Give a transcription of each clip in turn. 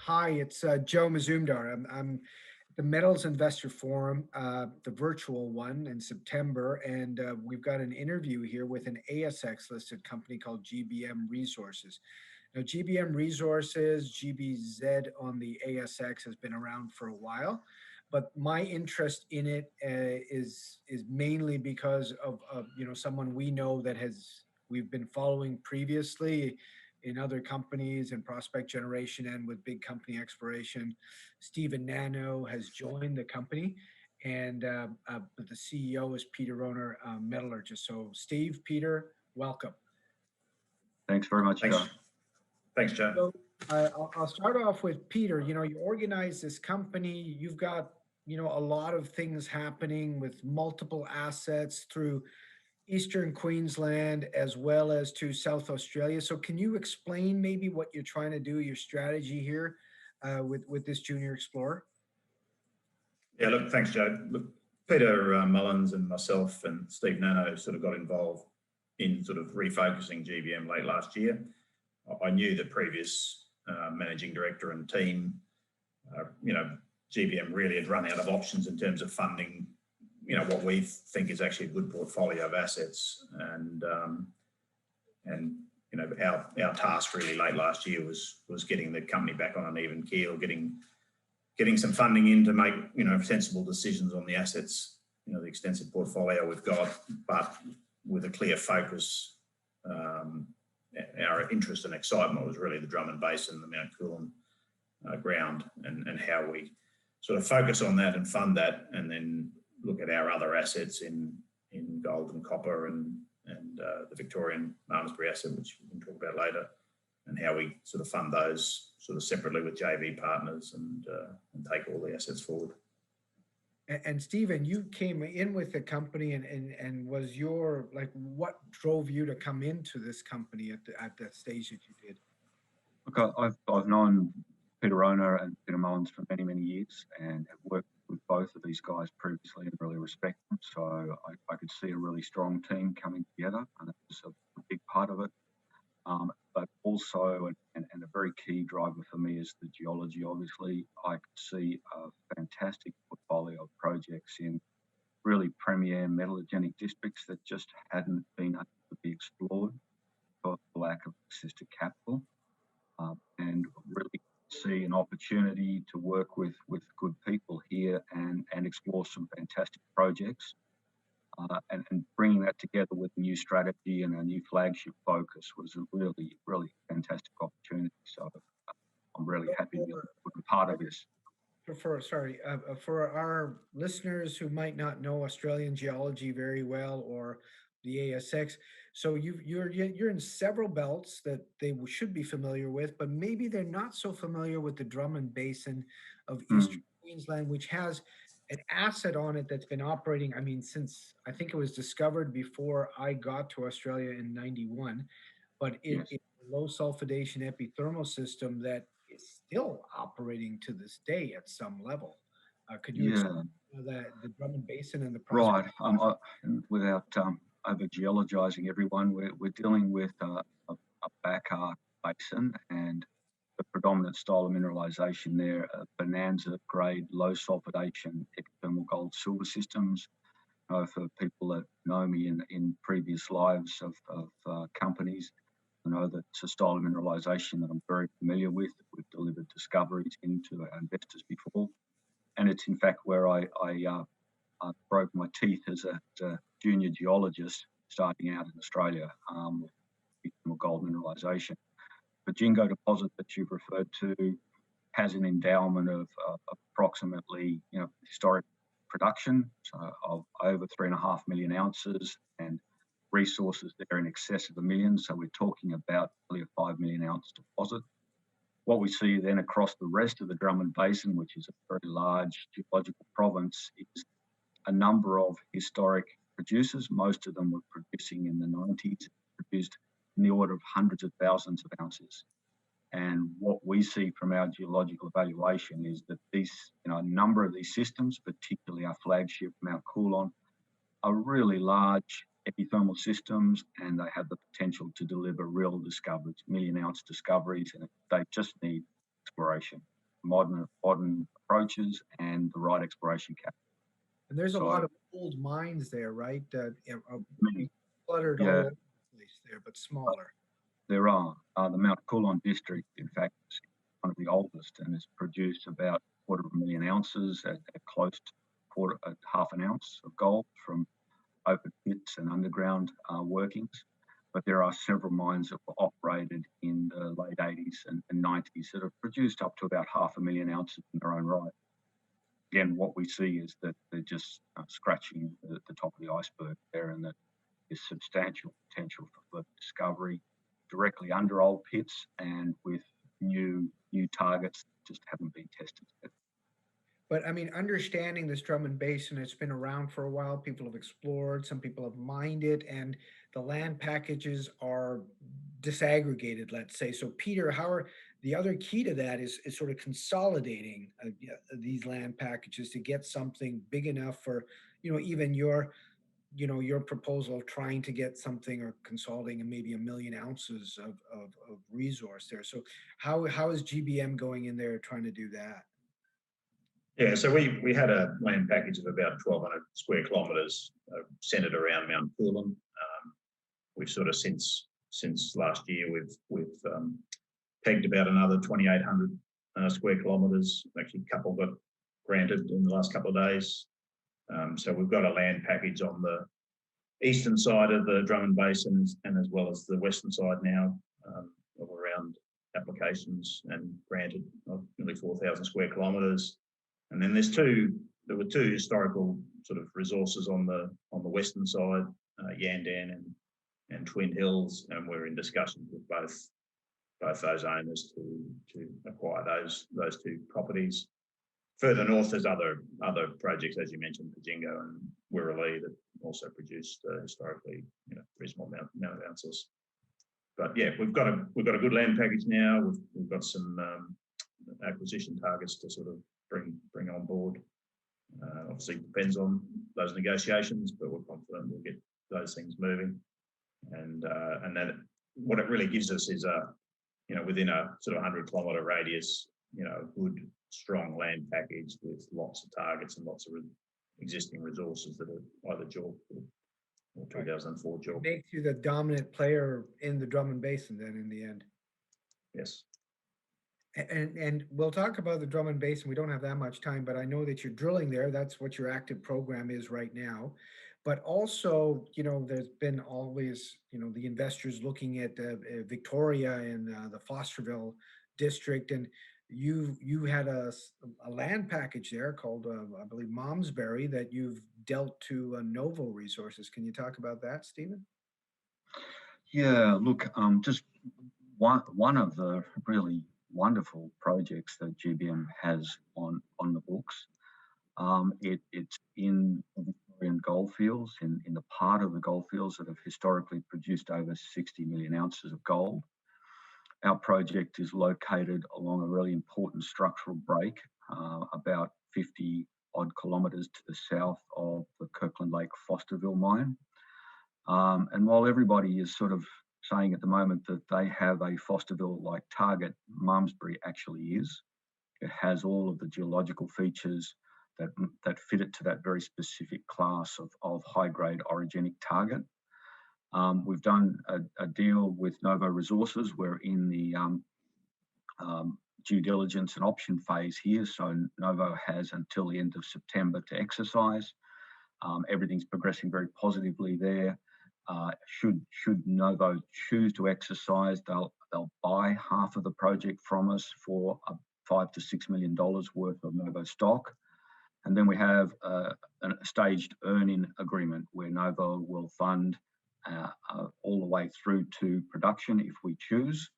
Hi, it's Joe Mazumdar. I'm at the Metals Investor Forum, the virtual one in September, and we've got an interview here with an ASX listed company called GBM Resources. Now, GBM Resources, GBZ on the ASX has been around for a while, but my interest in it is mainly because of someone we know that we've been following previously in other companies and prospect generation and with big company exploration. Stephen Nano has joined the company, and but the CEO is Peter Rohner, metallurgist. So, Steve, Peter, welcome. Thanks very much, Thanks. Joe. Thanks, Joe. So, I'll start off with Peter. You organize this company. You've got a lot of things happening with multiple assets through Eastern Queensland as well as to South Australia. So can you explain maybe what you're trying to do, your strategy here with this junior explorer? Yeah, look, thanks, Joe. Look, Peter Mullins and myself and Steve Nano sort of got involved in sort of refocusing GBM late last year. I knew the previous managing director and team, GBM really had run out of options in terms of funding what we think is actually a good portfolio of assets, and our task really late last year was getting the company back on an even keel, getting some funding in to make sensible decisions on the assets, the extensive portfolio we've got, but with a clear focus. Our interest and excitement was really the Drummond Basin, the Mount Coolum ground, and how we sort of focus on that and fund that, and then look at our other assets in gold and copper and the Victorian Malmesbury asset, which we can talk about later, and how we sort of fund those sort of separately with JV partners and take all the assets forward. And Stephen, you came in with the company, and was your what drove you to come into this company at that stage that you did? Look, I've known Peter Rohner and Peter Mullins for many years, and have worked with both of these guys previously and really respect them. So I could see a really strong team coming together, and that was a big part of it. But also, and a very key driver for me is the geology. Obviously, I could see a fantastic portfolio of projects in really premier metallogenic districts that just hadn't been able to be explored for lack of access to capital, and really see an opportunity to work with good people here and explore some fantastic projects, and bringing that together with a new strategy and a new flagship focus was a really fantastic opportunity. So I'm really happy to be part of this. For our listeners who might not know Australian geology very well, or the ASX, so you're in several belts that they should be familiar with, but maybe they're not so familiar with the Drummond Basin of Eastern Queensland, which has an asset on it that's been operating, since I think it was discovered before I got to Australia in '91, but it's a low sulfidation epithermal system that is still operating to this day at some level. Could you explain the Drummond Basin and the process? Right. Without over geologizing everyone, we're dealing with a back arc basin, and the predominant style of mineralization there, bonanza grade, low sulfidation epithermal gold silver systems. For people that know me in previous lives of companies, I know that it's a style of mineralization that I'm very familiar with. We've delivered discoveries into our investors before, and it's in fact where I broke my teeth as a junior geologist starting out in Australia with gold mineralization. The Jingo deposit that you've referred to has an endowment of approximately, historic production, so of over 3.5 million ounces, and resources there in excess of 1 million. So we're talking about probably a 5 million ounce deposit. What we see then across the rest of the Drummond Basin, which is a very large geological province, is a number of historic producers. Most of them were producing in the 90s, produced in the order of hundreds of thousands of ounces. And what we see from our geological evaluation is that these, a number of these systems, particularly our flagship Mount Coolum, are really large epithermal systems, and they have the potential to deliver real discoveries, million ounce discoveries, and they just need exploration. modern approaches and the right exploration cap. And there's a So lot of old mines there, right? many, Cluttered all yeah, over the place there, but smaller. there are. The Mount Coolon district, in fact, is one of the oldest and has produced about 250,000 ounces at close to half an ounce of gold from open pits and underground workings. But there are several mines that were operated in the late 80s and 90s that have produced up to about 500,000 ounces in their own right. Again, what we see is that they're just scratching the top of the iceberg there, and that there's substantial potential for further discovery directly under old pits and with new targets that just haven't been tested yet. But I mean, understanding this Drummond Basin, it's been around for a while. People have explored, some people have mined it, and the land packages are disaggregated, let's say. So, Peter, the other key to that is sort of consolidating yeah, these land packages to get something big enough for, even your proposal of trying to get something or consolidating maybe 1,000,000 ounces of resource there. So, how is GBM going in there trying to do that? Yeah, so we had a land package of about 1,200 square kilometres centred around Mount Coolon. We've sort of since last year we've pegged about another 2,800 square kilometres. Actually, a couple got granted in the last couple of days. So we've got a land package on the eastern side of the Drummond Basin and as well as the western side now of around applications and granted of nearly 4,000 square kilometres. And then there were two historical sort of resources on the western side, Yandan and Twin Hills, and we're in discussions with both those owners to acquire those two properties. Further north, there's other projects, as you mentioned, Pajingo and Wirrallee, that also produced historically, reasonable amount of ounces. But yeah, we've got a good land package now. We've got some acquisition targets to sort of bring on board. Obviously, depends on those negotiations, but we're confident we'll get those things moving. And then what it really gives us is within a sort of 100-kilometre radius, good strong land package with lots of targets and lots of existing resources that are either JORC or 2004 JORC. Makes you the dominant player in the Drummond Basin then in the end. Yes. And we'll talk about the Drummond Basin. We don't have that much time, but I know that you're drilling there. That's what your active program is right now. But also, there's been always, the investors looking at Victoria and the Fosterville district, and you had a land package there called, I believe, Malmesbury that you've dealt to Novo Resources. Can you talk about that, Stephen? Yeah, look, just one of the really wonderful projects that GBM has on the books. It's in the Victorian goldfields, in the part of the goldfields that have historically produced over 60 million ounces of gold. Our project is located along a really important structural break, about 50 odd kilometres to the south of the Kirkland Lake Fosterville mine. And while everybody is sort of saying at the moment that they have a Fosterville-like target, Malmesbury actually is. It has all of the geological features that fit it to that very specific class of high-grade orogenic target. We've done a deal with Novo Resources. We're in the due diligence and option phase here, so Novo has until the end of September to exercise. Everything's progressing very positively there. Should Novo choose to exercise, they'll buy half of the project from us for $5 to $6 million worth of Novo stock. And then we have a staged earn-in agreement where Novo will fund all the way through to production if we choose.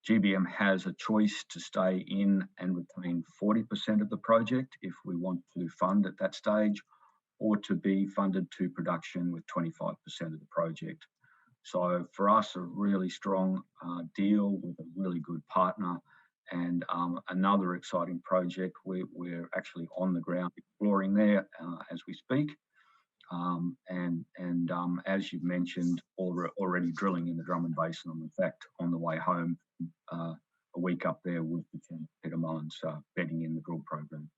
GBM has a choice to stay in and retain 40% of the project if we want to fund at that stage, or to be funded to production with 25% of the project. So for us, a really strong deal with a really good partner, and another exciting project. We're actually on the ground exploring there as we speak. As you've mentioned, already drilling in the Drummond Basin. I'm in fact on the way home, a week up there with Peter Mullins bedding in the drill program.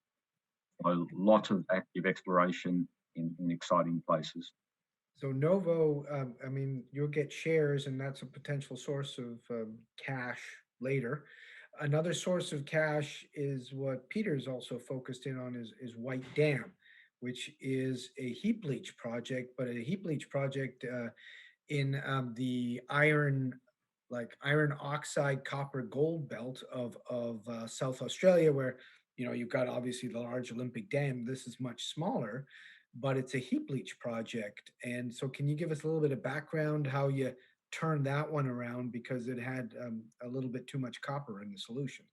So lots of active exploration in exciting places. So Novo, I mean, you'll get shares, and that's a potential source of cash later. Another source of cash is what Peter's also focused in on is White Dam, which is a heap leach project, but a heap leach project in the iron oxide copper gold belt of South Australia, where you've got obviously the large Olympic Dam. This is much smaller, but it's a heap leach project. And so, can you give us a little bit of background how you turned that one around, because it had a little bit too much copper in the solution?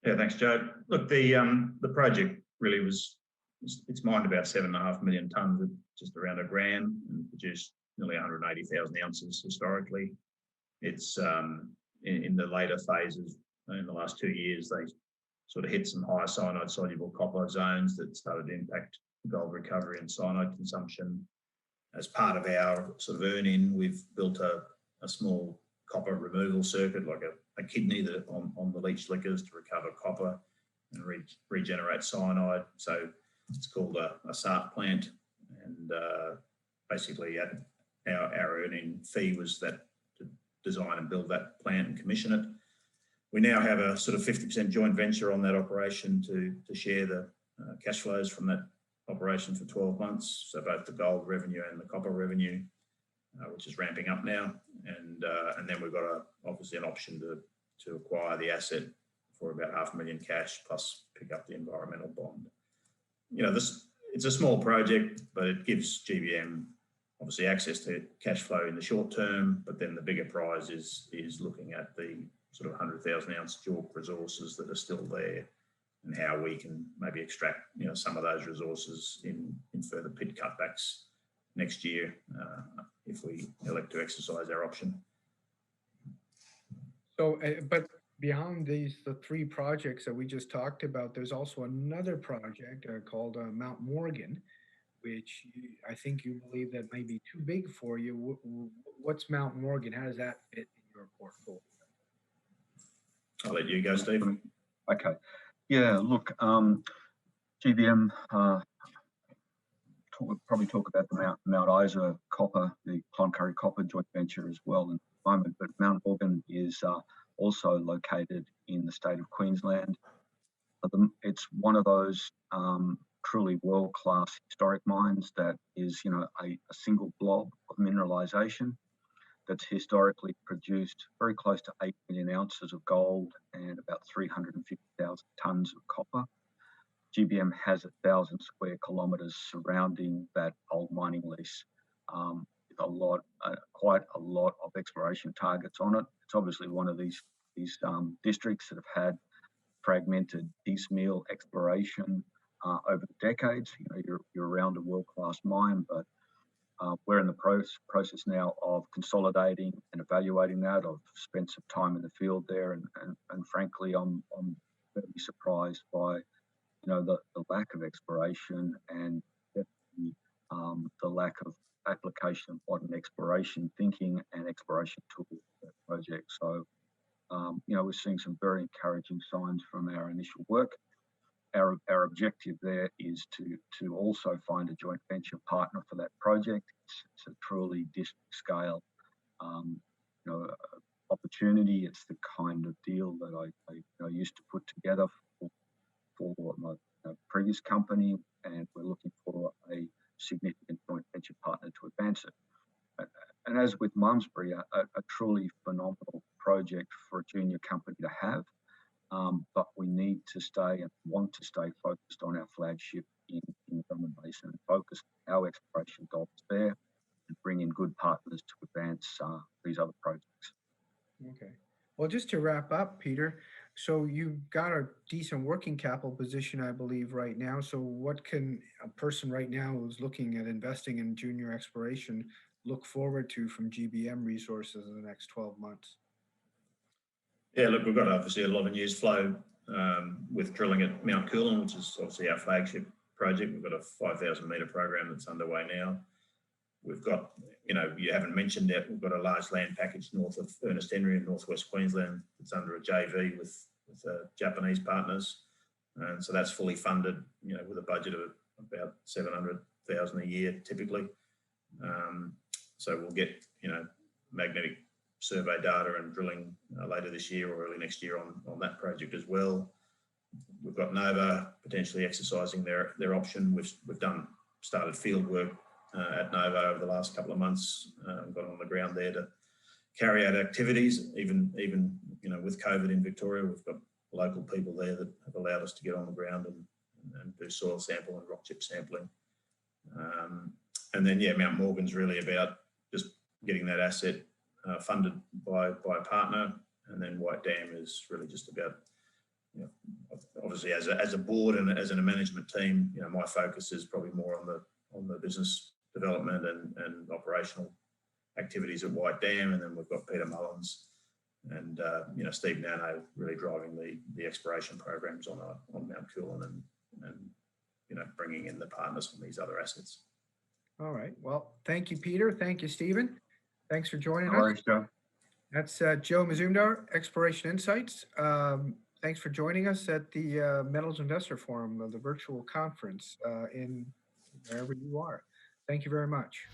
Yeah, thanks, Joe. Look, the project really it's mined about 7.5 million tonnes at just around a gram and produced nearly 180,000 ounces historically. It's in the later phases, in the last 2 years, they sort of hit some high cyanide soluble copper zones that started to impact gold recovery and cyanide consumption. As part of our sort of earn-in, we've built a small copper removal circuit, like a kidney that on the leach liquors to recover copper and regenerate cyanide. So it's called a SART plant, and basically our earning fee was that to design and build that plant and commission it. We now have a sort of 50% joint venture on that operation to share the cash flows from that operation for 12 months. So both the gold revenue and the copper revenue, which is ramping up now. And then we've got obviously an option to acquire the asset for about $500,000 cash plus pick up the environmental bond. It's a small project, but it gives GBM obviously access to cash flow in the short term. But then the bigger prize is looking at the sort of 100,000 ounce JORC resources that are still there, and how we can maybe extract some of those resources in further pit cutbacks next year if we elect to exercise our option. So, but beyond the three projects that we just talked about, there's also another project called Mount Morgan, which I think you believe that may be too big for you. What's Mount Morgan? How does that fit in your portfolio? I'll let you go, Steve. Okay. Yeah, look, GBM, we'll probably talk about the Mount Isa copper, the Cloncurry copper joint venture as well in a moment, but Mount Morgan is also located in the state of Queensland. It's one of those truly world-class historic mines that is, a single blob of mineralisation that's historically produced very close to 8 million ounces of gold and about 350,000 tonnes of copper. GBM has 1,000 square kilometres surrounding that old mining lease, with quite a lot of exploration targets on it. It's obviously one of these districts that have had fragmented piecemeal exploration over the decades. You're around a world-class mine, but we're in the process now of consolidating and evaluating that. I've spent some time in the field there, and frankly, I'm very surprised by the lack of exploration and the lack of application of modern exploration thinking and exploration tools for that project. So, we're seeing some very encouraging signs from our initial work. Our objective there is to also find a joint venture partner for that project. It's a truly district scale opportunity. It's the kind of deal that I used to put together for my previous company, and we're looking for a significant joint venture partner to advance it. And as with Malmesbury, a truly phenomenal project for a junior company to have. But we need to stay and want to stay focused on our flagship in the Drummond Basin and focus our exploration goals there and bring in good partners to advance these other projects. Okay. Well, just to wrap up, Peter, so you've got a decent working capital position, I believe, right now. So what can a person right now who's looking at investing in junior exploration look forward to from GBM Resources in the next 12 months? Yeah, look, we've got obviously a lot of news flow with drilling at Mount Coolin, which is obviously our flagship project. We've got a 5,000 metre program that's underway now. We've got you know, you haven't mentioned that we've got a large land package north of Ernest Henry in northwest Queensland. It's under a JV with Japanese partners, and so that's fully funded. You know, with a budget of about 700,000 a year typically. So we'll get, you know, magnetic survey data and drilling later this year or early next year on that project as well. We've got Nova potentially exercising their option. We've started field work at Nova over the last couple of months. Got on the ground there to carry out activities. Even you know, with COVID in Victoria, we've got local people there that have allowed us to get on the ground and do soil sample and rock chip sampling. And then yeah, Mount Morgan's really about just getting that asset funded by a partner, and then White Dam is really just about, you know, obviously as a board and as a management team, you know, my focus is probably more on the business development and operational activities at White Dam, and then we've got Peter Mullins and you know, Steve Nano really driving the exploration programs on Mount Coolin and you know, bringing in the partners on these other assets. All right. Well, thank you, Peter. Thank you, Stephen. Thanks for joining us. No worries, Joe. That's Joe Mazumdar, Exploration Insights. Thanks for joining us at the Metals Investor Forum, the virtual conference in wherever you are. Thank you very much.